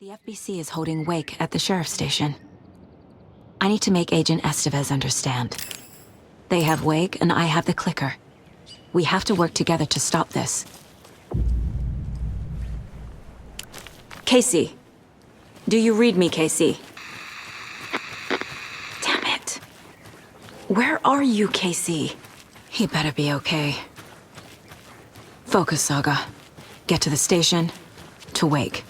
The FBC is holding wake at the sheriff's station. I need to make Agent Estevez understand. They have wake and I have the clicker. We have to work together to stop this. Casey. Do you read me, Casey? Damn it. Where are you, Casey? He better be okay. Focus, Saga. Get to the station. To wake.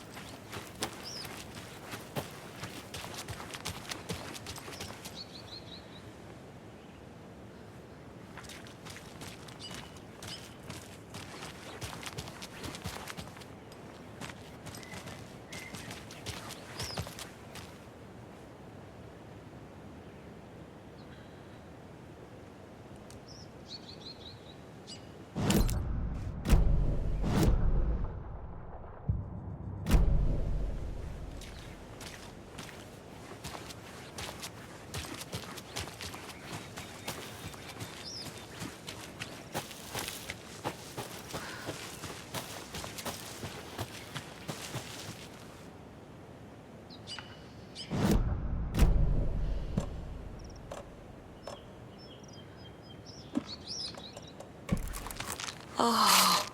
Oh.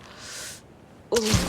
Ooh.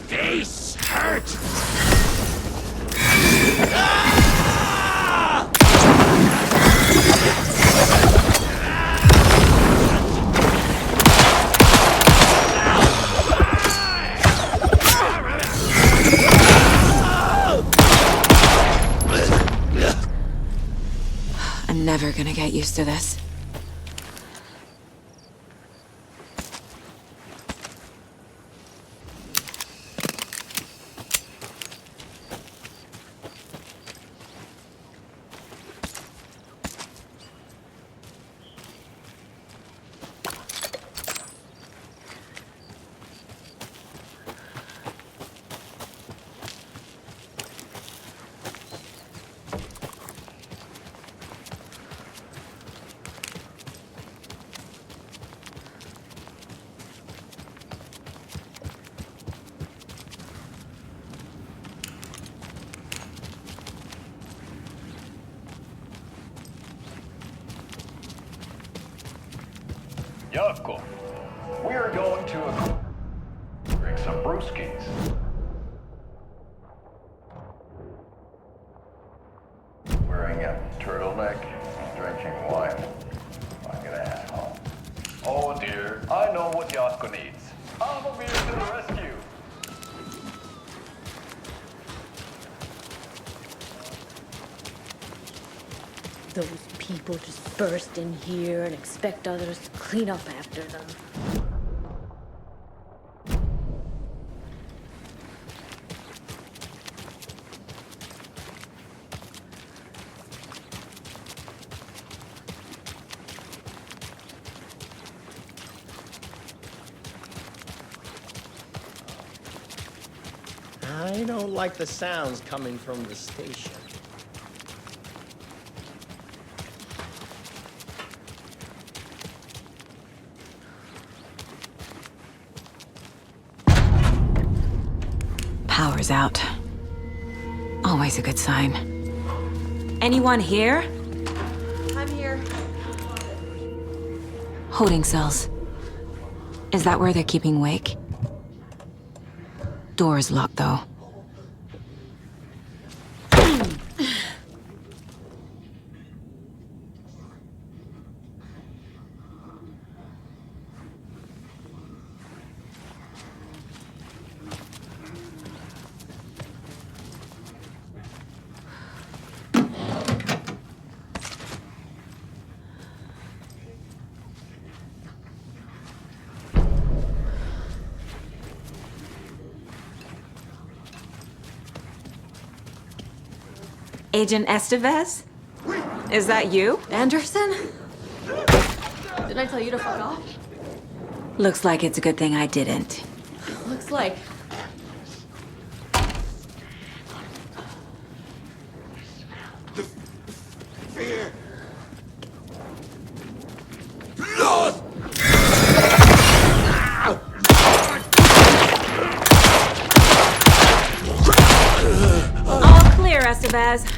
Face hurt! I'm never gonna get used to this. Yavko, we're going to drink some brewskis. turtleneck, drenching wine. Like an asshole. Oh dear, I know what Yasko needs. I'm here to the rescue. Those people just burst in here and expect others to clean up after them. I don't like the sounds coming from the station. Power's out. Always a good sign. Anyone here? I'm here. Holding cells. Is that where they're keeping Wake? Door's locked, though. Agent Estevez? Is that you? Anderson? Did I tell you to fuck off? Looks like it's a good thing I didn't. Looks like. Fear. Blood. All clear, Estevez.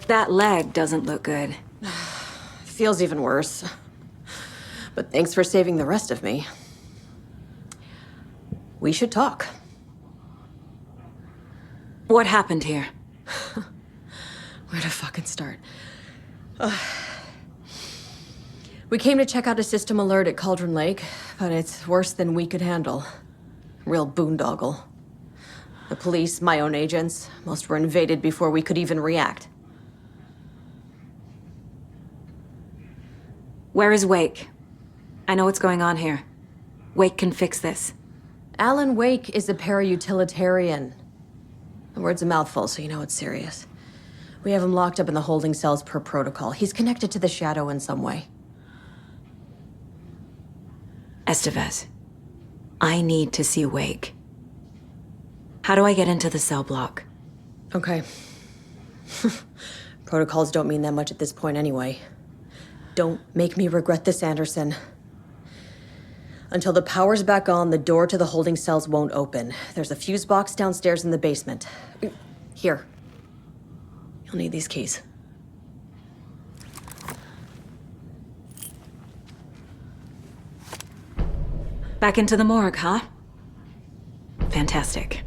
That leg doesn't look good. Feels even worse. But thanks for saving the rest of me. We should talk. What happened here? Where to fucking start? We came to check out a system alert at Cauldron Lake, but it's worse than we could handle. Real boondoggle. The police, my own agents, most were invaded before we could even react. Where is Wake? I know what's going on here. Wake can fix this. Alan Wake is a para-utilitarian. The word's a mouthful, so you know it's serious. We have him locked up in the holding cells per protocol. He's connected to the Shadow in some way. Estevez, I need to see Wake. How do I get into the cell block? Okay. Protocols don't mean that much at this point anyway. Don't make me regret this, Anderson. Until the power's back on, the door to the holding cells won't open. There's a fuse box downstairs in the basement. Here. You'll need these keys. Back into the morgue, huh? Fantastic.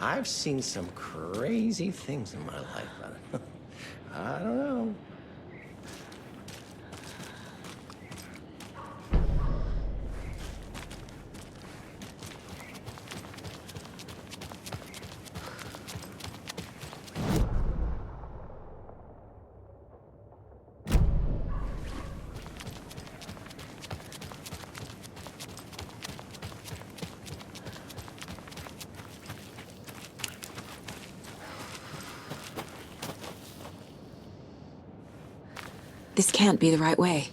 I've seen some crazy things in my life. I don't know. This can't be the right way.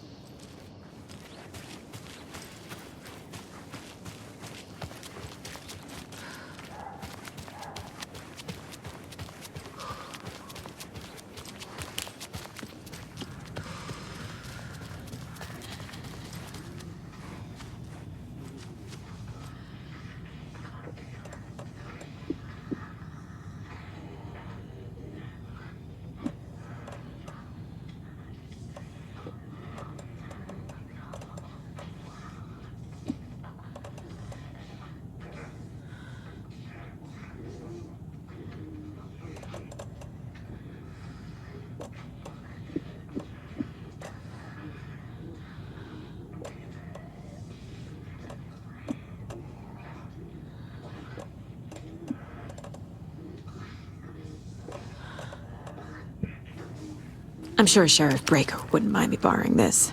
I'm sure Sheriff Breaker wouldn't mind me borrowing this.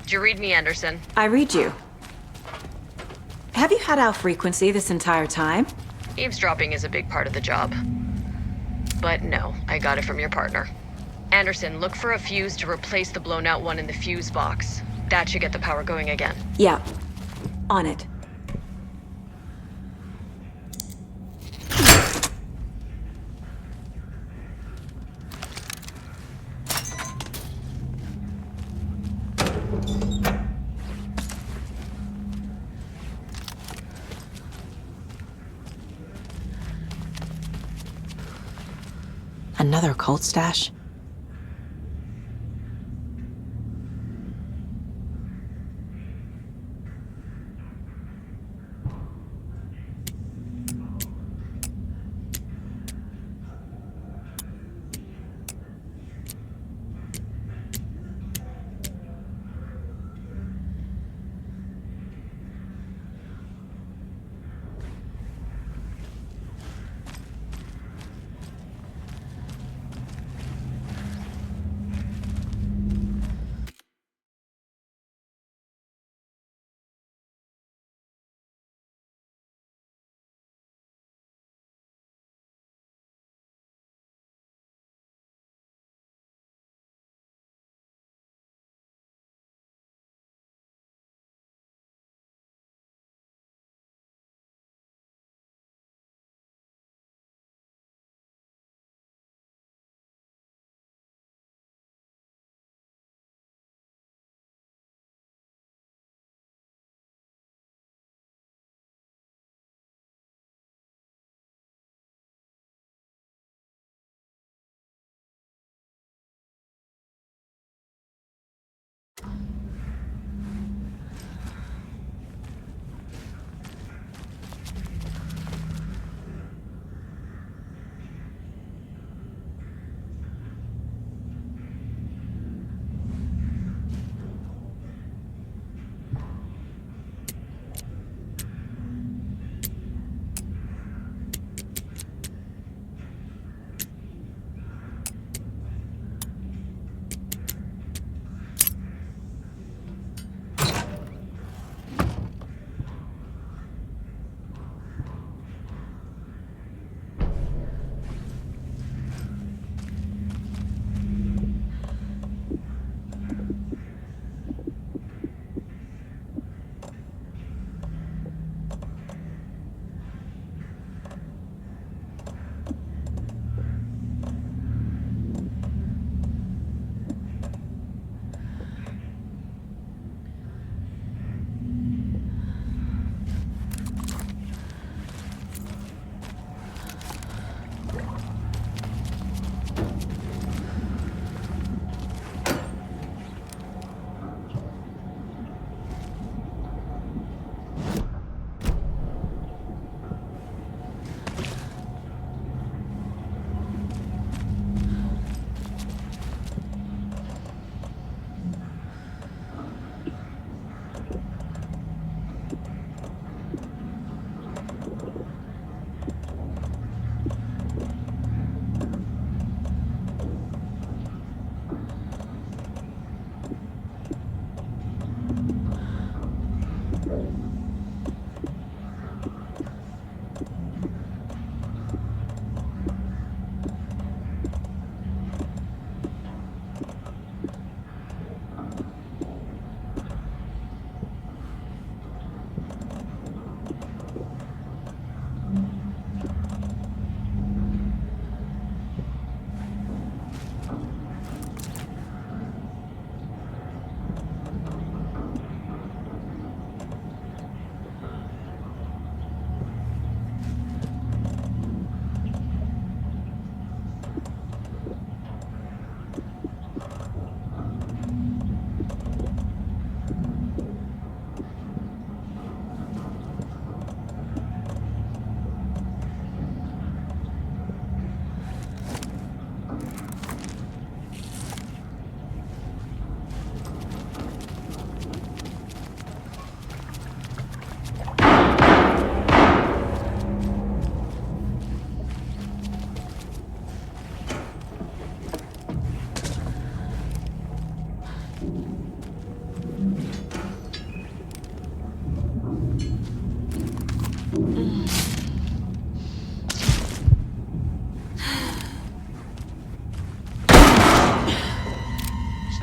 Did you read me, Anderson? I read you. Have you had our frequency this entire time? Eavesdropping is a big part of the job. But no, I got it from your partner. Anderson, look for a fuse to replace the blown out one in the fuse box. That should get the power going again. Yeah. On it. Another cult stash?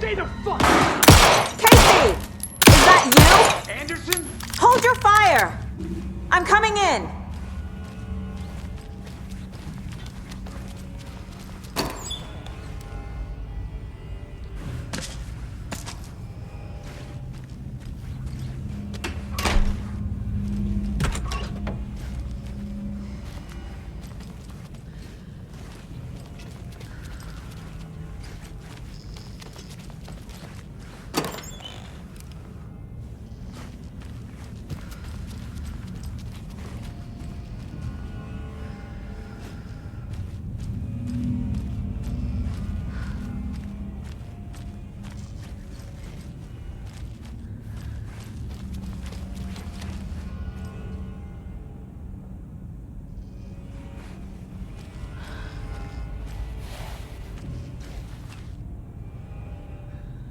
Stay the fuck! Casey! Is that you? Anderson? Hold your fire! I'm coming in!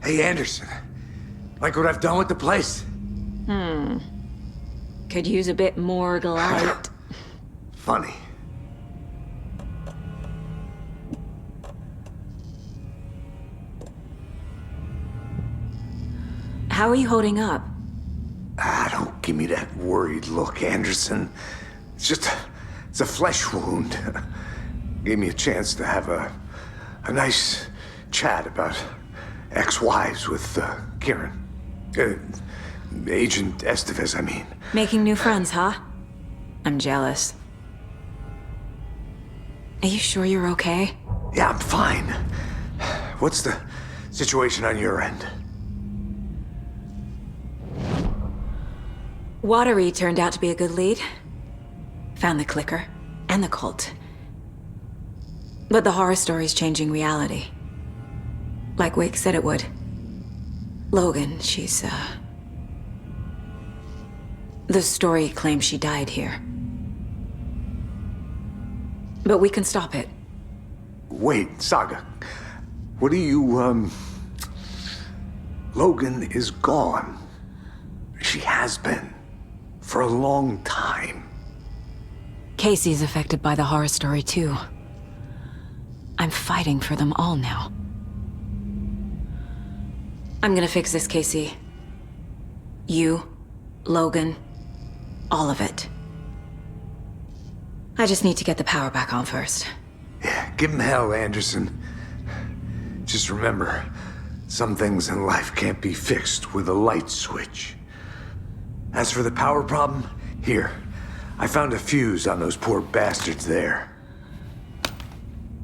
Hey, Anderson. Like what I've done with the place? Could use a bit more light. Funny. How are you holding up? Don't give me that worried look, Anderson. It's a flesh wound. Gave me a chance to have a nice chat about ex-wives with Kieran. Agent Estevez, I mean. Making new friends, huh? I'm jealous. Are you sure you're okay? Yeah, I'm fine. What's the situation on your end? Watery turned out to be a good lead. Found the clicker and the cult. But the horror story's changing reality. Like Wake said it would. Logan, she's, the story claims she died here. But we can stop it. Wait, Saga. What do you, Logan is gone. She has been. For a long time. Casey's affected by the horror story, too. I'm fighting for them all now. I'm gonna fix this, Casey. You, Logan, all of it. I just need to get the power back on first. Yeah, give him hell, Anderson. Just remember, some things in life can't be fixed with a light switch. As for the power problem, here. I found a fuse on those poor bastards there.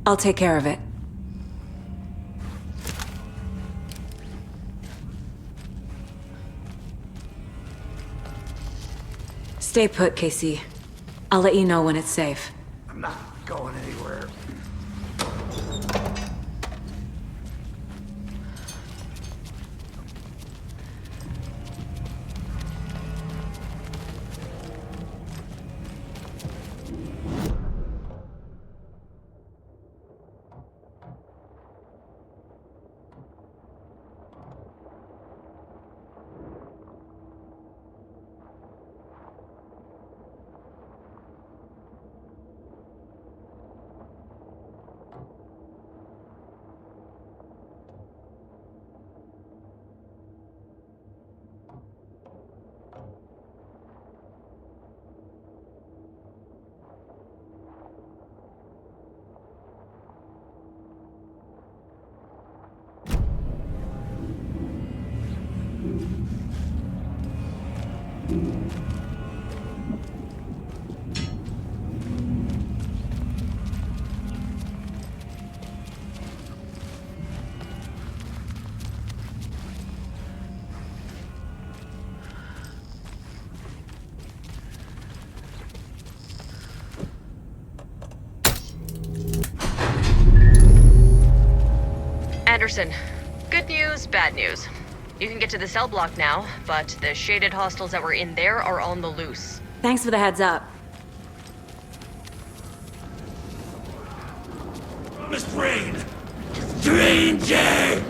I'll take care of it. Stay put, Casey. I'll let you know when it's safe. I'm not going anywhere. Anderson, good news, bad news. You can get to the cell block now, but the shaded hostiles that were in there are on the loose. Thanks for the heads up. Miss Brain! Stranger!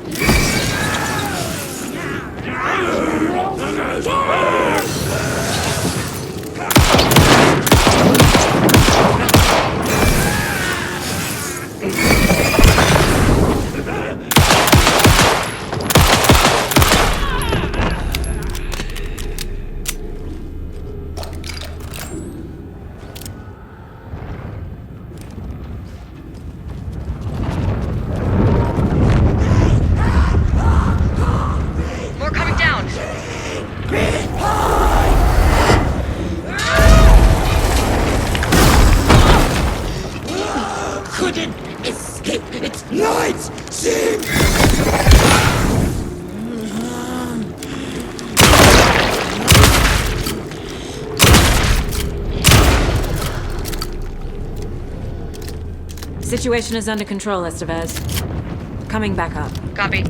Lights! Sing! Situation is under control, Estevez. Coming back up. Copy.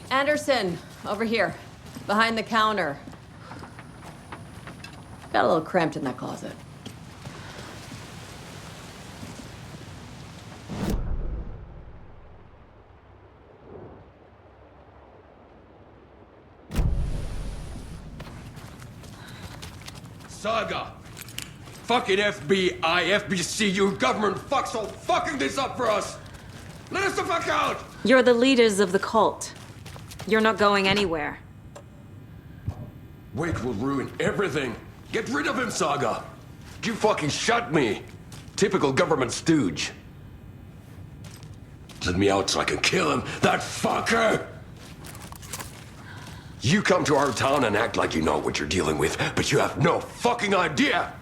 Anderson, over here. Behind the counter. Got a little cramped in that closet. Saga! Fucking FBI, FBC, you government fucks all fucking this up for us! Let us the fuck out! You're the leaders of the cult. You're not going anywhere. Wake will ruin everything. Get rid of him, Saga! You fucking shut me! Typical government stooge. Let me out so I can kill him, that fucker! You come to our town and act like you know what you're dealing with, but you have no fucking idea!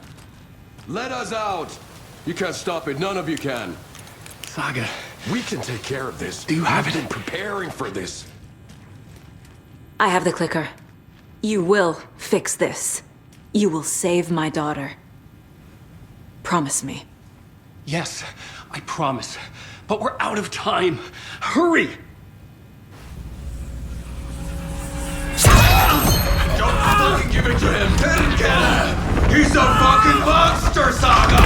Let us out! You can't stop it, none of you can. Saga, We can take care of this. Do you have We've it? been preparing for this. I have the clicker. You will fix this. You will save my daughter. Promise me. Yes, I promise. But we're out of time. Hurry! Don't fucking give it to him! He's a fucking monster, Saga!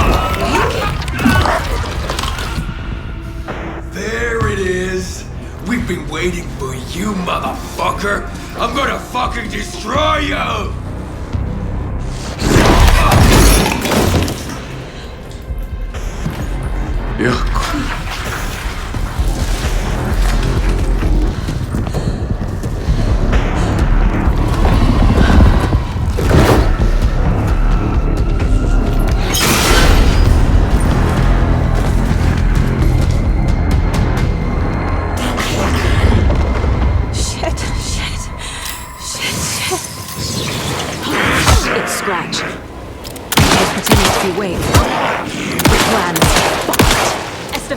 There it is. We've been waiting for you, motherfucker. I'm gonna fucking destroy you!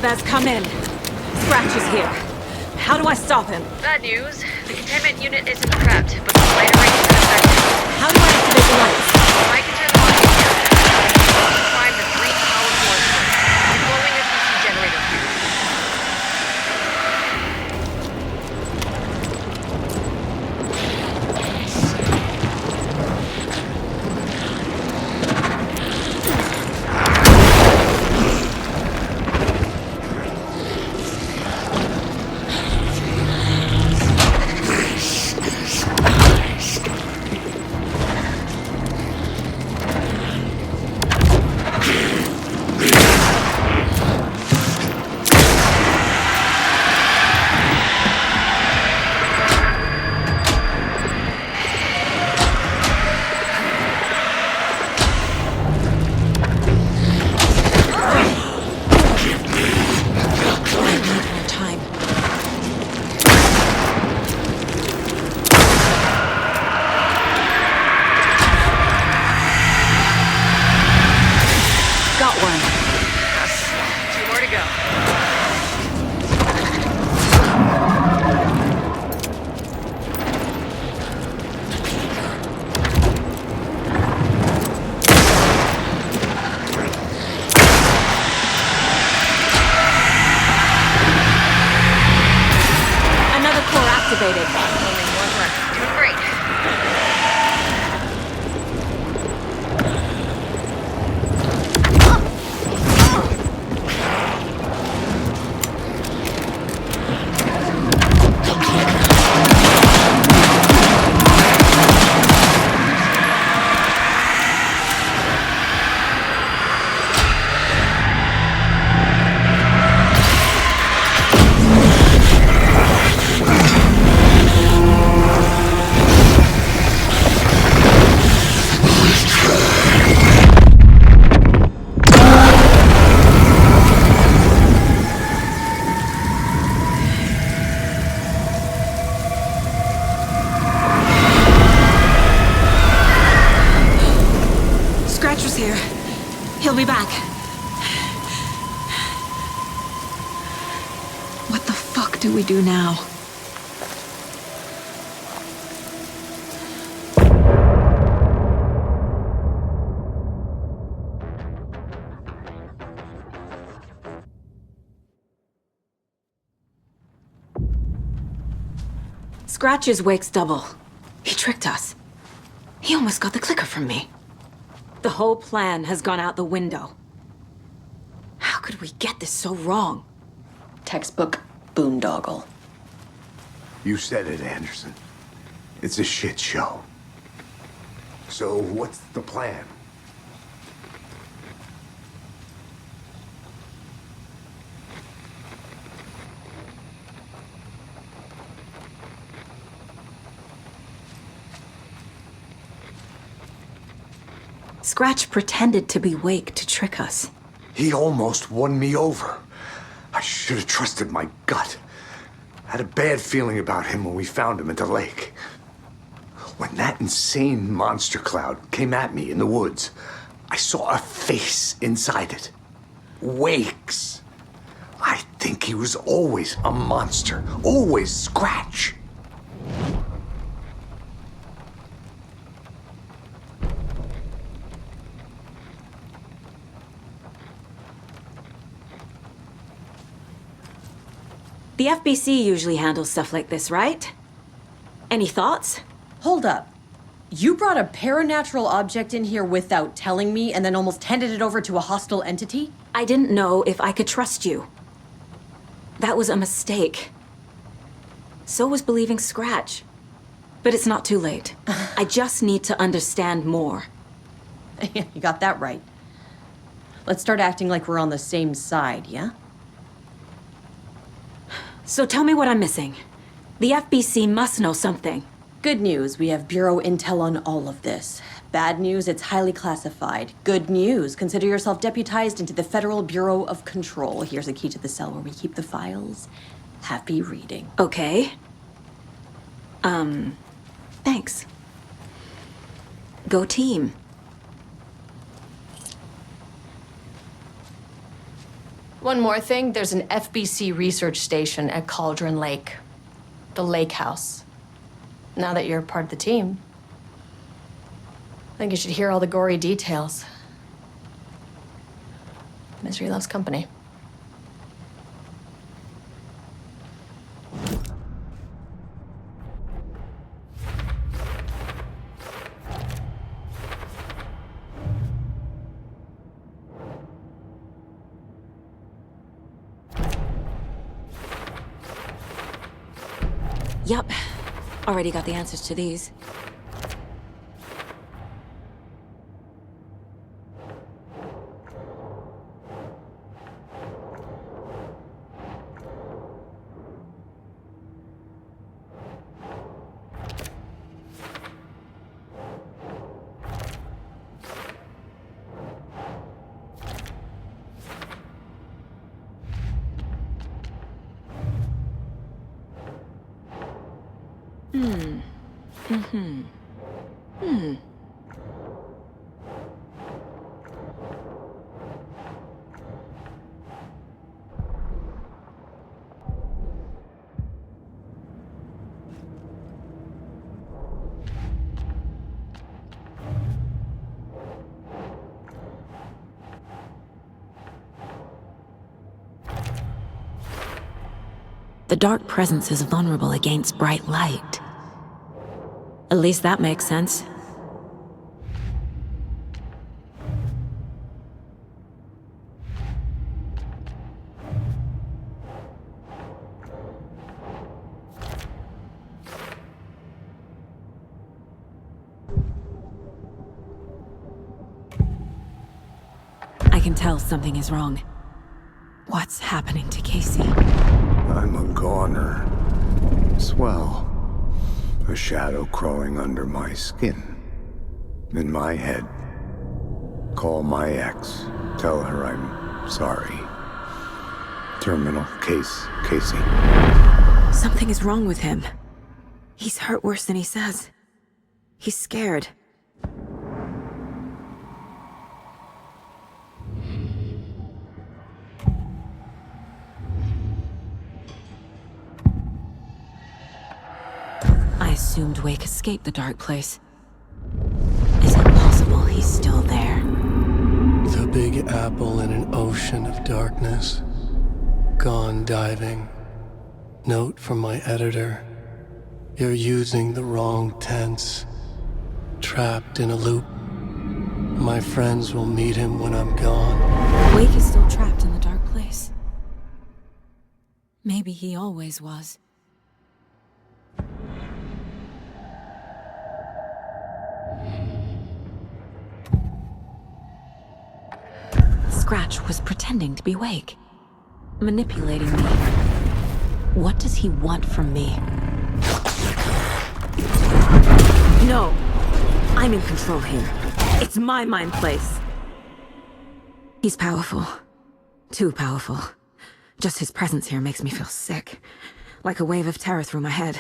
Alcatraz, come in. Scratch is here. How do I stop him? Bad news. The containment unit isn't trapped, but the light array is affected. How do I activate the lights? I can turn them on here. Prime the 3 power sources. Deploying a DC generator here. Time. Got one. 2 more to go. Another core activated. Only 1 left. Doing great. Scratcher's here. He'll be back. What the fuck do we do now? Scratch's wake's double. He tricked us. He almost got the clicker from me. The whole plan has gone out the window. How could we get this so wrong? Textbook boondoggle. You said it, Anderson. It's a shit show. So what's the plan? Scratch pretended to be Wake to trick us. He almost won me over. I should have trusted my gut. I had a bad feeling about him when we found him at the lake. When that insane monster cloud came at me in the woods, I saw a face inside it. Wake's. I think he was always a monster. Always Scratch. The FBC usually handles stuff like this, right? Any thoughts? Hold up. You brought a paranatural object in here without telling me and then almost handed it over to a hostile entity? I didn't know if I could trust you. That was a mistake. So was believing Scratch. But it's not too late. I just need to understand more. You got that right. Let's start acting like we're on the same side, yeah? So tell me what I'm missing. The FBC must know something. Good news, we have Bureau intel on all of this. Bad news, it's highly classified. Good news, consider yourself deputized into the Federal Bureau of Control. Here's a key to the cell where we keep the files. Happy reading. Okay. Thanks. Go team. One more thing, there's an FBC research station at Cauldron Lake. The Lake House. Now that you're part of the team, I think you should hear all the gory details. Misery loves company. Yup. Already got the answers to these. The dark presence is vulnerable against bright light. At least that makes sense. I can tell something is wrong. What's happening to Casey? I'm a goner. Swell. A shadow crawling under my skin. In my head. Call my ex. Tell her I'm sorry. Terminal case, Casey. Something is wrong with him. He's hurt worse than he says. He's scared. I assumed Wake escaped the dark place. Is it possible he's still there? The Big Apple in an ocean of darkness. Gone diving. Note from my editor. You're using the wrong tense. Trapped in a loop. My friends will meet him when I'm gone. Wake is still trapped in the dark place. Maybe he always was. Scratch was pretending to be Wake. Manipulating me. What does he want from me? No! I'm in control here. It's my mind place. He's powerful. Too powerful. Just his presence here makes me feel sick. Like a wave of terror through my head.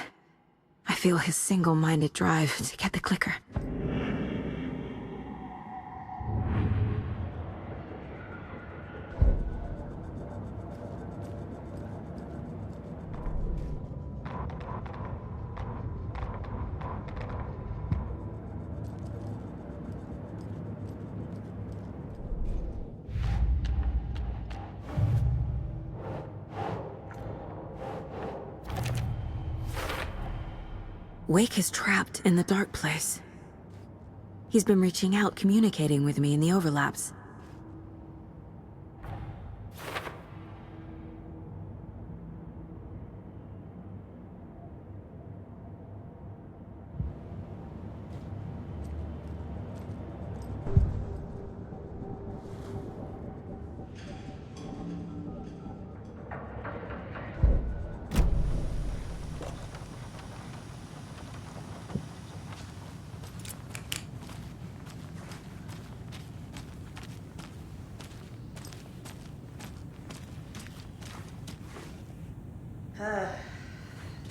I feel his single-minded drive to get the clicker. Wake is trapped in the dark place. He's been reaching out, communicating with me in the overlaps.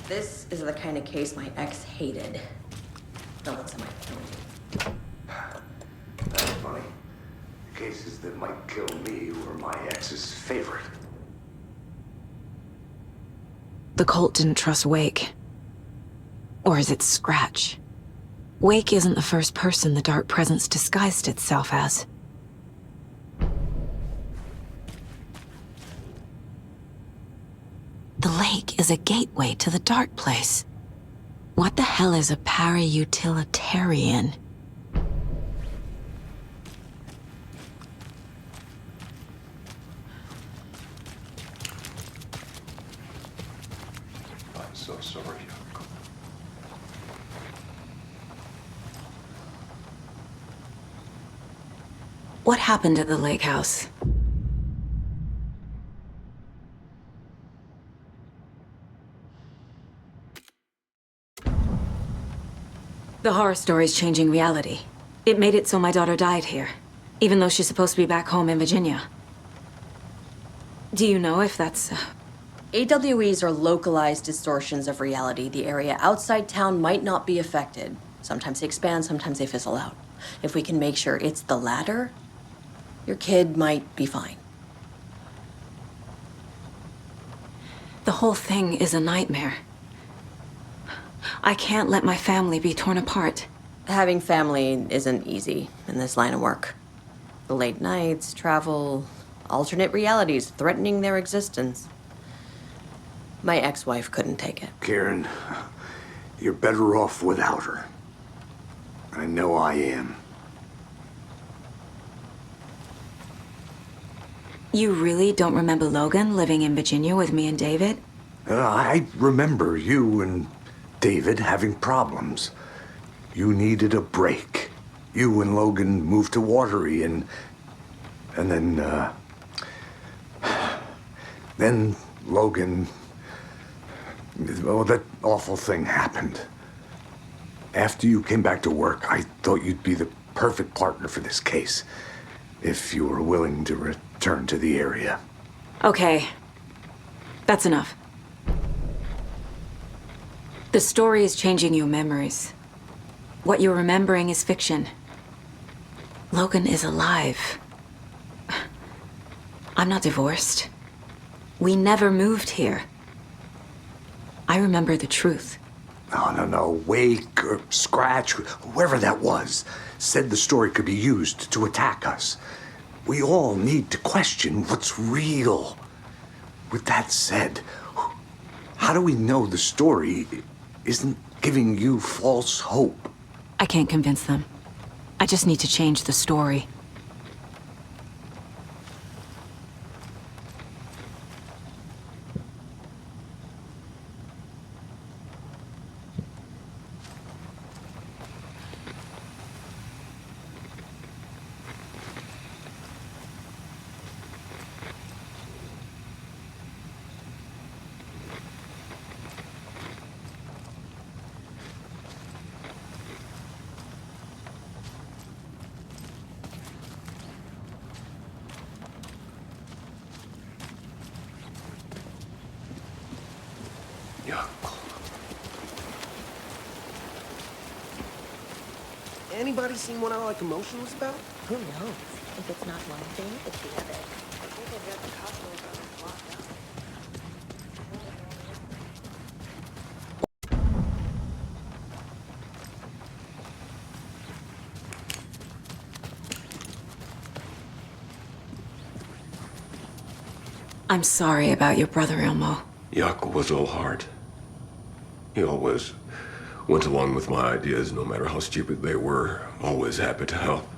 This is the kind of case my ex hated. The looks of my phone. That's funny. Cases that might kill me were my ex's favorite. The cult didn't trust Wake. Or is it Scratch? Wake isn't the first person the Dark Presence disguised itself as. The lake is a gateway to the Dark Place. What the hell is a para-utilitarian? I'm so sorry, Yoko. What happened at the lake house? The horror story's changing reality. It made it so my daughter died here, even though she's supposed to be back home in Virginia. Do you know if that's... AWEs are localized distortions of reality. The area outside town might not be affected. Sometimes they expand, sometimes they fizzle out. If we can make sure it's the latter, your kid might be fine. The whole thing is a nightmare. I can't let my family be torn apart. Having family isn't easy in this line of work. The late nights, travel, alternate realities threatening their existence. My ex-wife couldn't take it. Karen, you're better off without her. I know I am. You really don't remember Logan living in Virginia with me and David? I remember you and David having problems. You needed a break. You and Logan moved to Watery and then Logan, oh, that awful thing happened. After you came back to work, I thought you'd be the perfect partner for this case, if you were willing to return to the area. Okay. That's enough. The story is changing your memories. What you're remembering is fiction. Logan is alive. I'm not divorced. We never moved here. I remember the truth. No. Wake or Scratch, whoever that was, said the story could be used to attack us. We all need to question what's real. With that said, how do we know the story isn't giving you false hope? I can't convince them. I just need to change the story. Anybody seen one I like emotionless about? Who knows? If it's not one thing, it's the other. I think they've got the Cosmo brothers locked up. I'm sorry about your brother, Elmo. Yaakov was all heart. He always went along with my ideas, no matter how stupid they were. Always happy to help.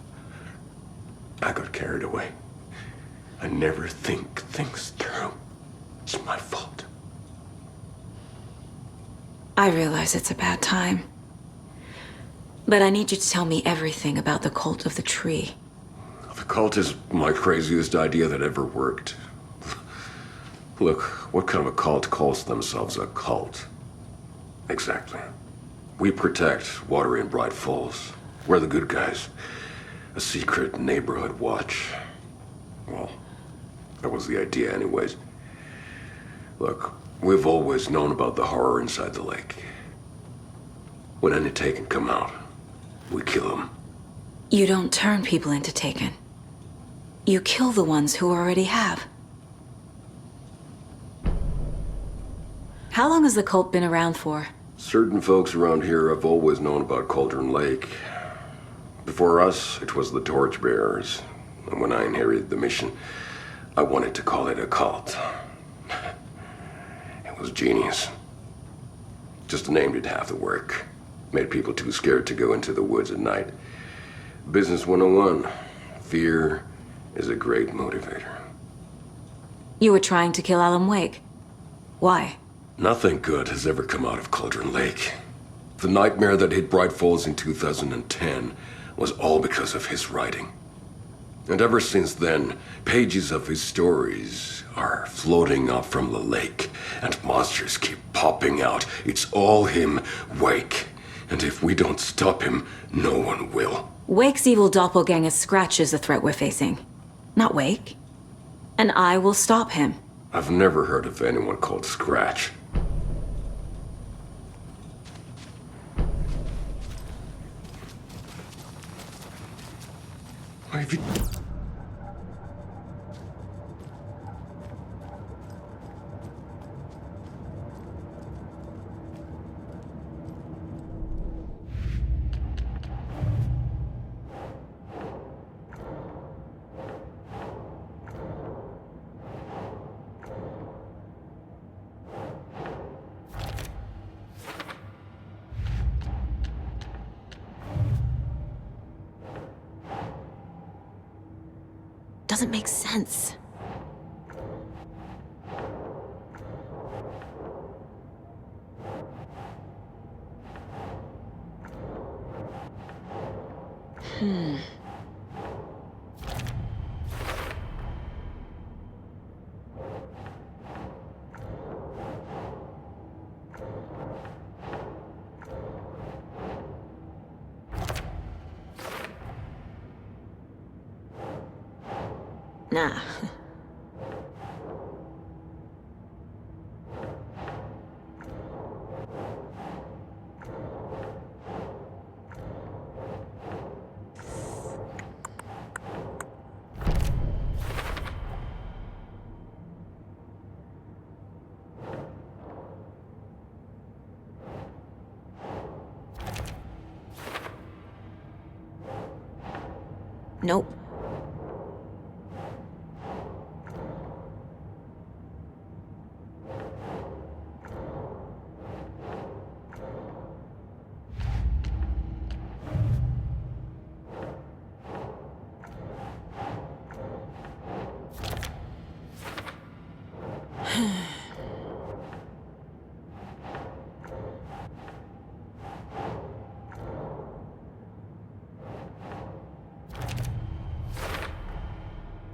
I got carried away. I never think things through. It's my fault. I realize it's a bad time. But I need you to tell me everything about the cult of the tree. The cult is my craziest idea that ever worked. Look, what kind of a cult calls themselves a cult? Exactly. We protect Watery and Bright Falls. We're the good guys. A secret neighborhood watch. Well, that was the idea anyways. Look, we've always known about the horror inside the lake. When any Taken come out, we kill them. You don't turn people into Taken. You kill the ones who already have. How long has the cult been around for? Certain folks around here have always known about Cauldron Lake. Before us, it was the Torchbearers. And when I inherited the mission, I wanted to call it a cult. It was genius. Just a name did half the work. Made people too scared to go into the woods at night. Business 101. Fear is a great motivator. You were trying to kill Alan Wake. Why? Nothing good has ever come out of Cauldron Lake. The nightmare that hit Bright Falls in 2010 was all because of his writing. And ever since then, pages of his stories are floating up from the lake, and monsters keep popping out. It's all him, Wake. And if we don't stop him, no one will. Wake's evil doppelganger Scratch is the threat we're facing. Not Wake. And I will stop him. I've never heard of anyone called Scratch. Why have you... Doesn't make sense. Nah. Nope.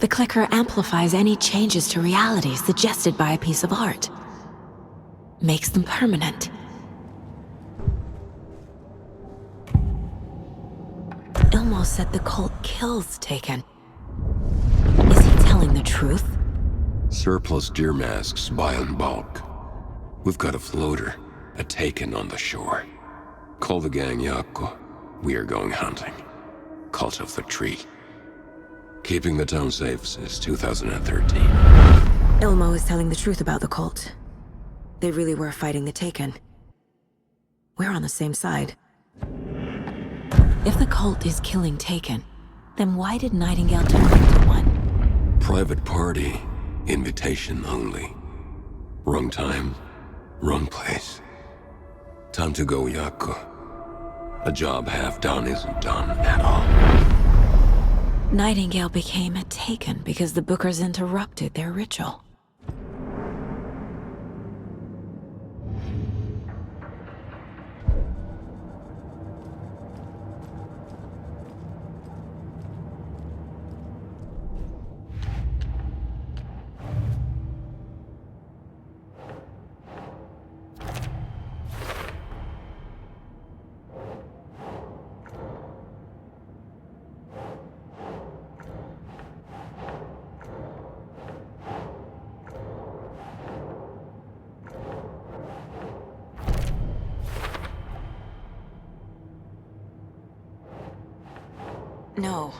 The clicker amplifies any changes to reality suggested by a piece of art. Makes them permanent. Ilmo said the cult kills Taken. Is he telling the truth? Surplus deer masks buy in bulk. We've got a floater, a Taken on the shore. Call the gang Yako. We are going hunting. Cult of the Tree. Keeping the town safe since 2013. Ilmo is telling the truth about the cult. They really were fighting the Taken. We're on the same side. If the cult is killing Taken, then why did Nightingale turn into one? Private party. Invitation only. Wrong time, wrong place. Time to go, Yako. A job half done isn't done at all. Nightingale became a Taken because the Bookers interrupted their ritual. No.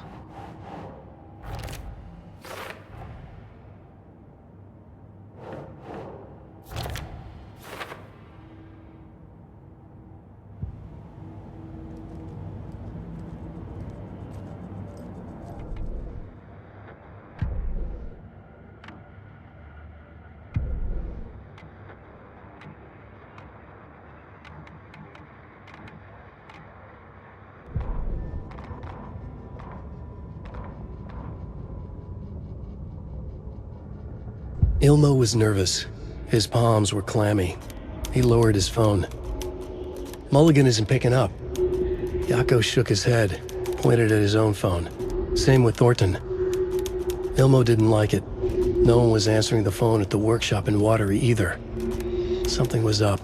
Ilmo was nervous. His palms were clammy. He lowered his phone. Mulligan isn't picking up. Yako shook his head, pointed at his own phone. Same with Thornton. Ilmo didn't like it. No one was answering the phone at the workshop in Watery either. Something was up.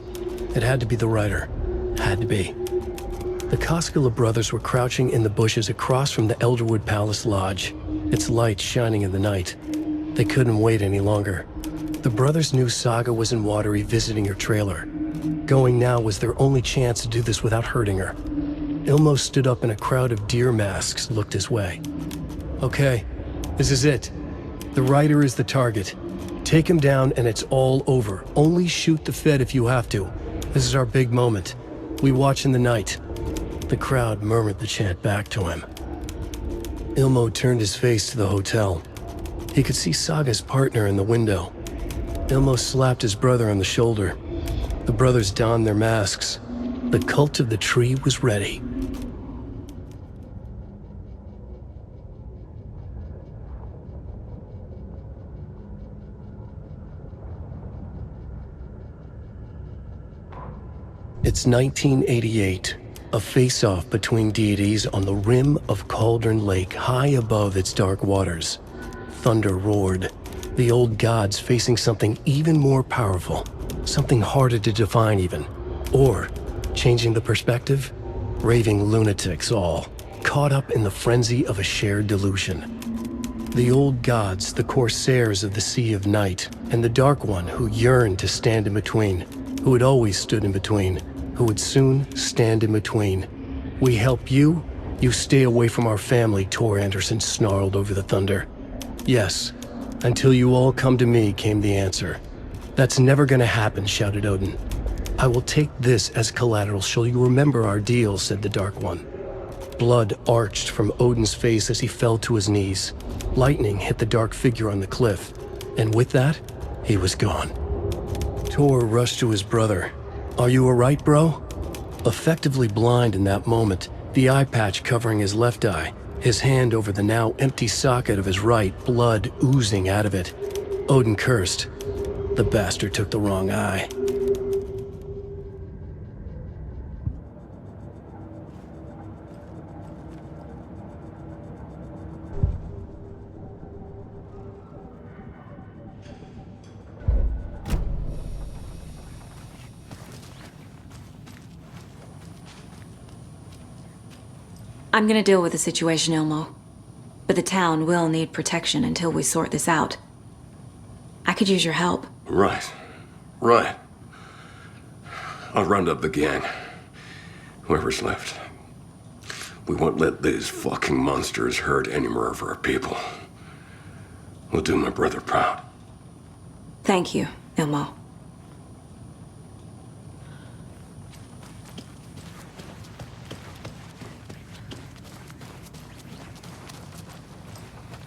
It had to be the writer. Had to be. The Koskela brothers were crouching in the bushes across from the Elderwood Palace Lodge, its light shining in the night. They couldn't wait any longer. The brothers knew Saga was in Watery visiting her trailer. Going now was their only chance to do this without hurting her. Ilmo stood up and a crowd of deer masks looked his way. Okay, this is it. The writer is the target. Take him down and it's all over. Only shoot the Fed if you have to. This is our big moment. We watch in the night. The crowd murmured the chant back to him. Ilmo turned his face to the hotel. He could see Saga's partner in the window. Ilmo slapped his brother on the shoulder. The brothers donned their masks. The cult of the tree was ready. It's 1988, a face-off between deities on the rim of Cauldron Lake high above its dark waters. Thunder roared, the old gods facing something even more powerful, something harder to define even. Or, changing the perspective, raving lunatics all, caught up in the frenzy of a shared delusion. The old gods, the corsairs of the Sea of Night, and the Dark One who yearned to stand in between, who had always stood in between, who would soon stand in between. We help you, you stay away from our family, Tor Anderson snarled over the thunder. Yes, until you all come to me, came the answer. That's never gonna happen, shouted Odin. I will take this as collateral, shall you remember our deal, said the Dark One. Blood arched from Odin's face as he fell to his knees. Lightning hit the dark figure on the cliff, and with that, he was gone. Tor rushed to his brother. Are you alright, bro? Effectively blind in that moment, the eye patch covering his left eye, his hand over the now empty socket of his right, blood oozing out of it. Odin cursed. The bastard took the wrong eye. I'm gonna deal with the situation, Ilmo. But the town will need protection until we sort this out. I could use your help. Right. I'll round up the gang. Whoever's left. We won't let these fucking monsters hurt any more of our people. We'll do my brother proud. Thank you, Ilmo.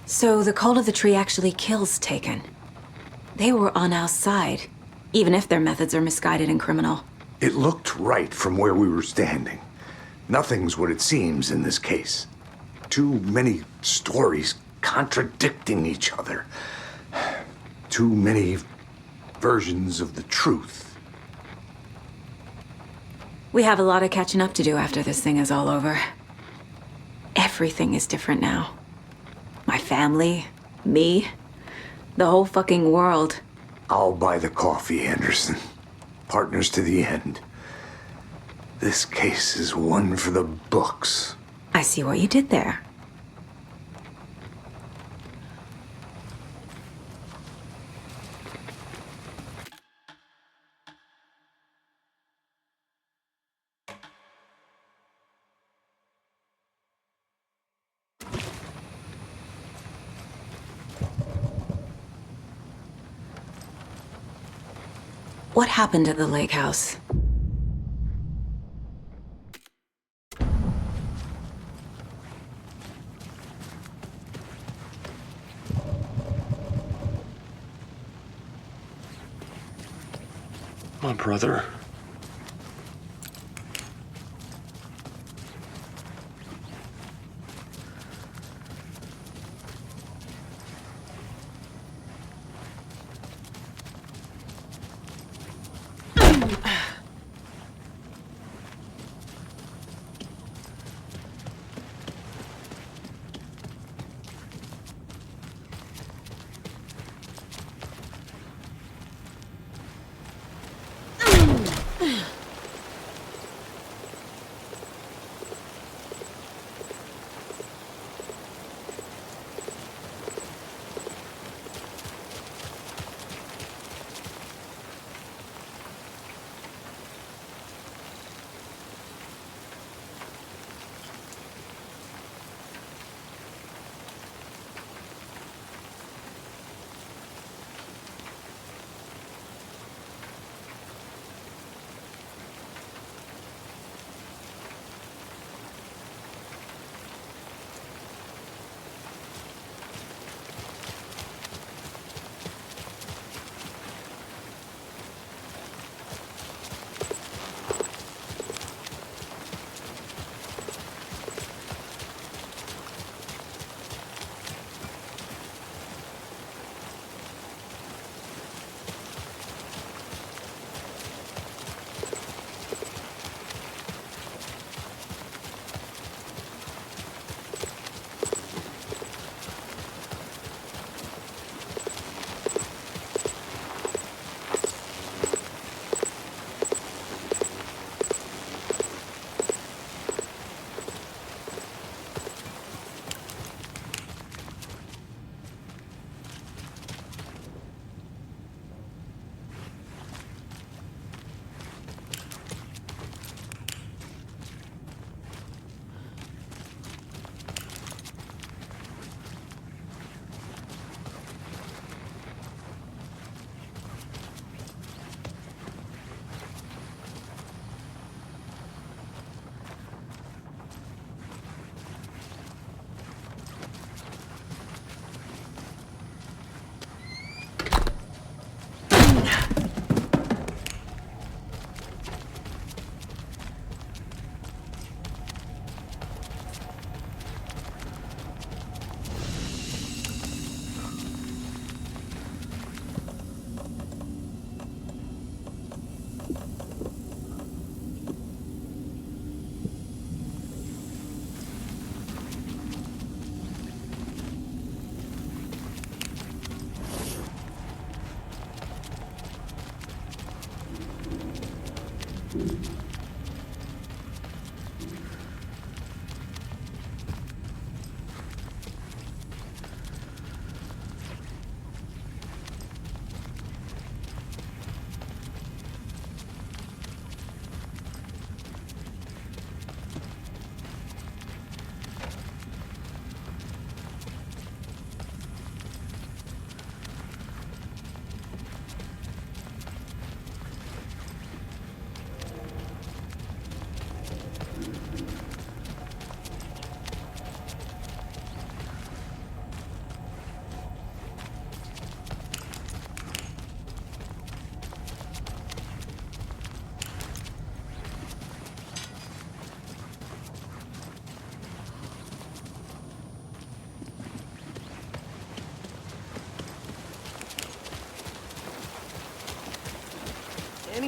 So the cult of the tree actually kills Taken. They were on our side, even if their methods are misguided and criminal. It looked right from where we were standing. Nothing's what it seems in this case. Too many stories contradicting each other. Too many versions of the truth. We have a lot of catching up to do after this thing is all over. Everything is different now. My family, me, the whole fucking world. I'll buy the coffee, Anderson. Partners to the end. This case is one for the books. I see what you did there. What happened at the lake house? My brother.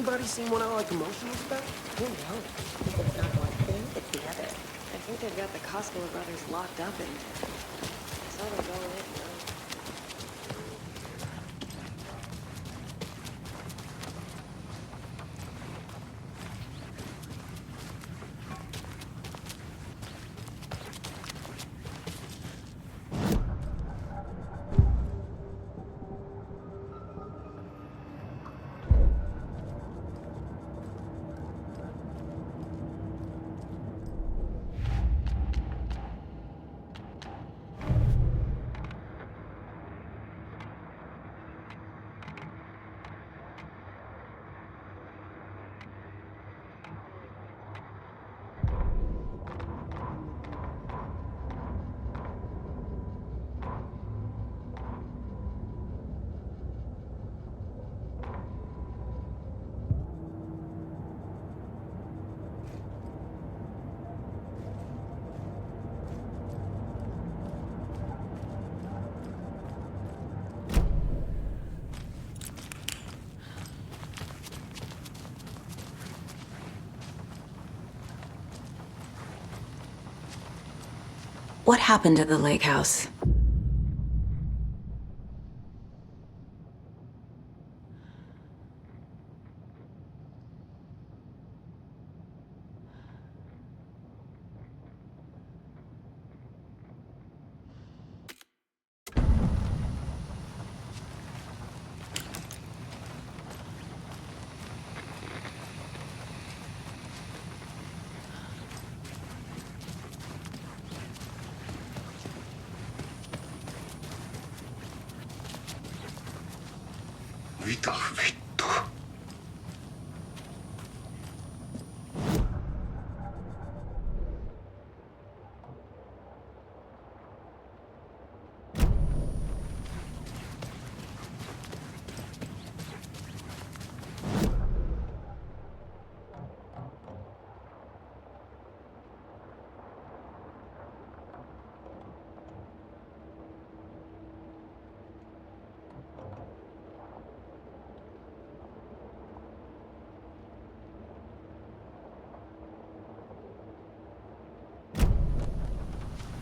Anybody seen what all the commotion was about? Who knows? If it's not one thing, it's the other. I think they've got the Costco brothers locked up in there. I saw them going in, though. What happened at the lake house? Vita, vittu.